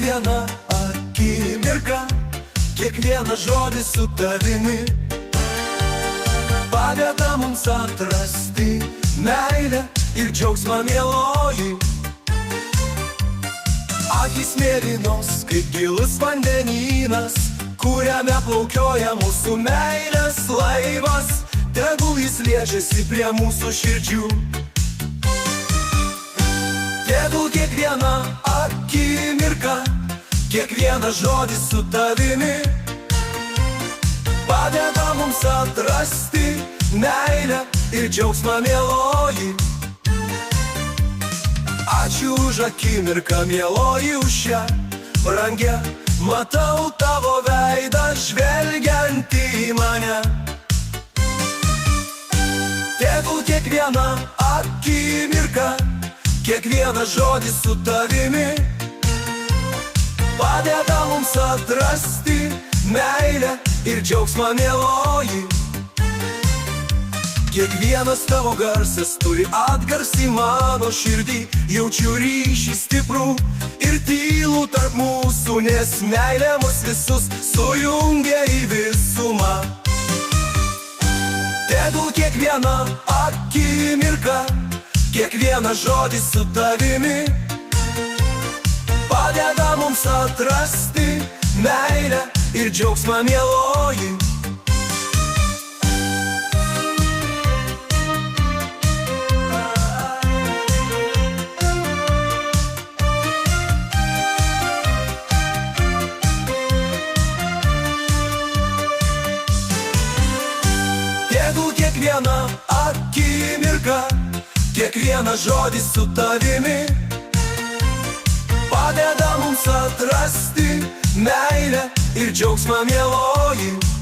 kiekviena akimirka, kiekvienas žodis su tavimi padeda mums atrasti meilę ir džiaugsmą, mieloji. Akys mėlynos kaip gilus vandenynas, kuriame plaukioja mūsų meilės laivas. Tegul jis liečiasi prie mūsų širdžių. Tegul kiekviena akimirka, kiekvienas žodis su tavimi padeda mums atrasti meilę ir džiaugsmą, mieloji. Ačiū už akimirką, mieloji, už šią brangią. Matau tavo veidą žvelgiant į mane. Tegul kiekviena akimirka, kiekvienas žodis su tavimi padeda mums atrasti meilę ir džiaugsmą, mieloji. Kiekvienas tavo garsas turi atgarsį mano širdį. Jaučiu ryšį stiprų ir tylų tarp mūsų, nes meilė mus visus sujungia į visumą. Tegul kiekviena akimirka, kiekvienas žodis su tavimi padeda mums atrasti meilę ir džiaugsmą, mieloji. Tegul kiekviena akimirka, kiekvienas žodis su tavimi padeda mums atrasti meilę ir džiaugsmą, mieloji.